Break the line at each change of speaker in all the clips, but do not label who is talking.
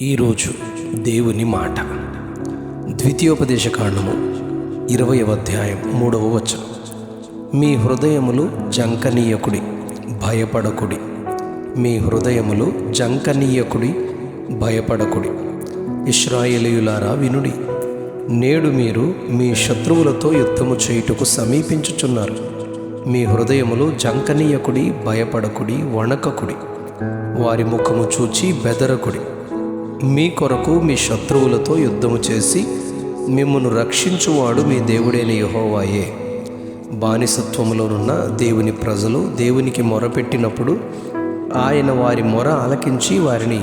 ఈరోజు దేవుని మాట ద్వితీయోపదేశకాండము 20వ అధ్యాయం 3వ వచనం. మీ హృదయములు జంకనీయకుడి, భయపడకుడి. మీ హృదయములు జంకనీయకుడి, భయపడకుడి. ఇశ్రాయేలీయులారా వినుడి, నేడు మీరు మీ శత్రువులతో యుద్ధము చేయుటకు సమీపించుచున్నారు. మీ హృదయములు జంకనీయకుడి, భయపడకుడి, వణకకుడి. వారి ముఖము చూచి బెదరకుడి. మీ కొరకు మీ శత్రువులతో యుద్ధము చేసి మిమ్మును రక్షించువాడు మీ దేవుడైన యెహోవాయే. బానిసత్వములోనున్న దేవుని ప్రజలు దేవునికి మొరపెట్టినప్పుడు ఆయన వారి మొర ఆలకించి వారిని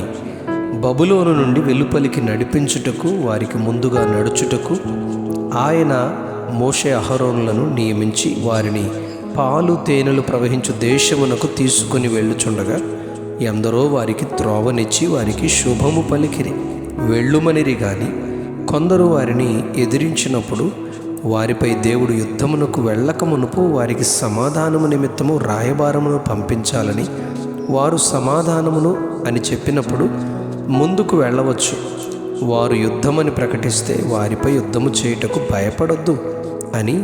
బబులోను నుండి వెలుపలికి నడిపించుటకు, వారికి ముందుగా నడుచుటకు ఆయన మోషే అహరోనులను నియమించి వారిని పాలు తేనెలు ప్రవహించు దేశమునకు తీసుకుని వెళ్ళుచుండగా ఎందరో వారికి త్రోవనిచ్చి వారికి శుభము పలికిరి, వెళ్ళుమనిరి. గాని కొందరు వారిని ఎదిరించినప్పుడు వారిపై దేవుడు యుద్ధమునకు వెళ్ళక మునుపు వారికి సమాధానము నిమిత్తము రాయబారమును పంపించాలని, వారు సమాధానమును అని చెప్పినప్పుడు ముందుకు వెళ్ళవచ్చు. వారు యుద్ధమని ప్రకటిస్తే వారిపై యుద్ధము చేయుటకు భయపడొద్దు అని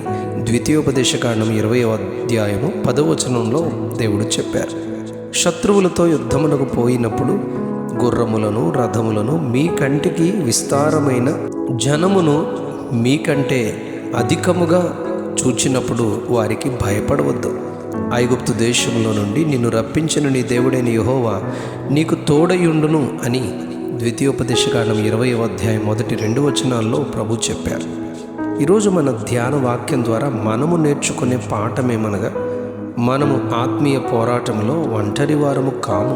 ద్వితీయోపదేశకాండం 20వ అధ్యాయము 10వ వచనంలో దేవుడు చెప్పారు. శత్రువులతో యుద్ధమునకు పోయినప్పుడు గుర్రములను, రథములను, మీ కంటికి విస్తారమైన జనమును మీకంటే అధికముగా చూచినప్పుడు వారికి భయపడవద్దు. ఐగుప్తు దేశంలో నుండి నిన్ను రప్పించిన నీ దేవుడైన యెహోవా నీకు తోడయుండును అని ద్వితీయోపదేశకాండం 20వ అధ్యాయం 1-2 వచనాల్లో ప్రభు చెప్పారు. ఈరోజు మన ధ్యాన వాక్యం ద్వారా మనము నేర్చుకునే పాఠమేమనగా, మనము ఆత్మీయ పోరాటంలో ఒంటరి వారము కాము.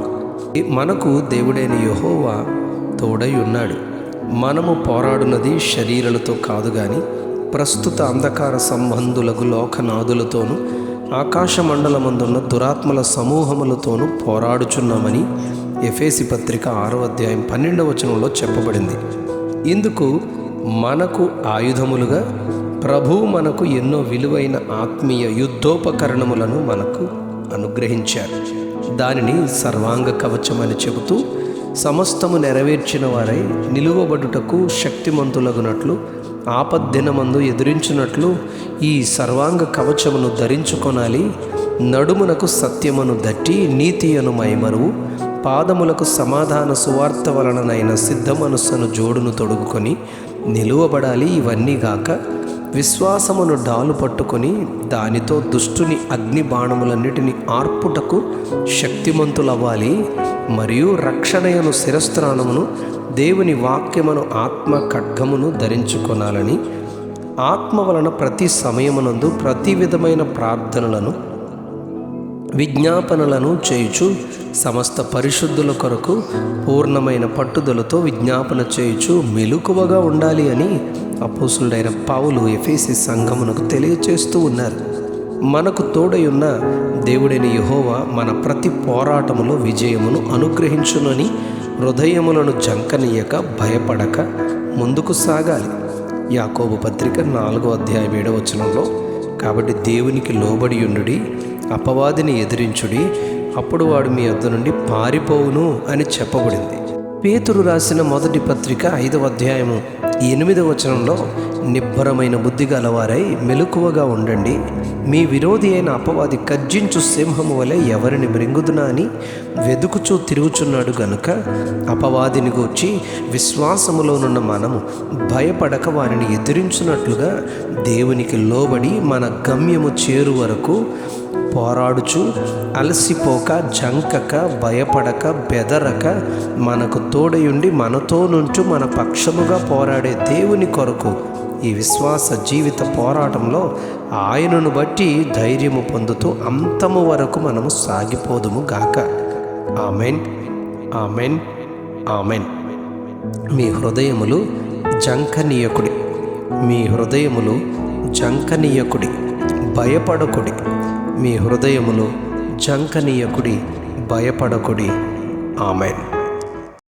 మనకు దేవుడైన యెహోవా తోడై ఉన్నాడు. మనము పోరాడున్నది శరీరాలతో కాదు గాని ప్రస్తుత అంధకార సంబంధులకు లోకనాథులతోనూ ఆకాశ మండలమందున్న దురాత్మల సమూహములతోనూ పోరాడుచున్నామని ఎఫెసీ పత్రిక 6వ అధ్యాయం 12వ వచనంలో చెప్పబడింది. ఇందుకు మనకు ఆయుధములుగా ప్రభువు మనకు ఎన్నో విలువైన ఆత్మీయ యుద్ధోపకరణములను మనకు అనుగ్రహించారు. దానిని సర్వాంగ కవచమని చెబుతూ సమస్తము నెరవేర్చిన వారై నిలువబడుటకు శక్తిమంతులగునట్లు ఆపద్దినమందు ఎదురించినట్లు ఈ సర్వాంగ కవచమును ధరించుకొనాలి. నడుమునకు సత్యమును దట్టి నీతి అను మైమరువు, పాదములకు సమాధాన సువార్త వలననైన సిద్ధ మనస్సును జోడును తొడుగుకొని నిలువబడాలి. ఇవన్నీ గాక విశ్వాసమును డాలు పట్టుకొని దానితో దుష్టుని అగ్ని బాణములన్నిటిని ఆర్పుటకు శక్తిమంతులవ్వాలి. మరియు రక్షణయను శిరస్త్రాణమును, దేవుని వాక్యమును ఆత్మ ఖడ్గమును ధరించుకొనాలని, ఆత్మ వలన ప్రతి సమయమునందు ప్రతి విధమైన ప్రార్థనలను విజ్ఞాపనలను చేయుచు సమస్త పరిశుద్ధుల కొరకు పూర్ణమైన పట్టుదలతో విజ్ఞాపన చేయుచు మెలకువగా ఉండాలి అని అపోస్తులుడైన పౌలు ఎఫెసీ సంఘమునకు తెలియచేస్తూ ఉన్నారు. మనకు తోడయున్న దేవుడైన యెహోవా మన ప్రతి పోరాటములో విజయమును అనుగ్రహించునని హృదయములను జంకనీయక భయపడక ముందుకు సాగాలి. యాకోబు పత్రిక 4వ అధ్యాయం 7వ వచనంలో, కాబట్టి దేవునికి లోబడి ఉండుడి, అపవాదిని ఎదిరించుడి, అప్పుడు వాడు మీ వద్ద నుండి పారిపోవును అని చెప్పబడింది. పేతురు రాసిన మొదటి పత్రిక 5వ అధ్యాయము 8వ వచనంలో, నిబ్బరమైన బుద్ధి గలవారై మెలకువగా ఉండండి, మీ విరోధి అయిన అపవాది గర్జించు సింహము వలె ఎవరిని మృంగుదునా అని వెదుకుచూ తిరుగుచున్నాడు గనుక అపవాదిని గూర్చి విశ్వాసములోనున్న మనము భయపడక వారిని ఎదిరించున్నట్లుగా దేవునికి లోబడి మన గమ్యము చేరు వరకు పోరాడుచు అలసిపోక, జంకక, భయపడక, బెదరక, మనకు తోడయుండి మనతో నుంచు మన పక్షముగా పోరాడే దేవుని కొరకు ఈ విశ్వాస జీవిత పోరాటంలో ఆయనను బట్టి ధైర్యము పొందుతూ అంతము వరకు మనము సాగిపోదుము గాక. Amen, amen, amen. మీ హృదయములు జంకనీయకుడి, మీ హృదయములు జంకనీయకుడి, భయపడకుడి. మీ హృదయములు జంకనీయకుడి, భయపడకుడి. ఆమెన్.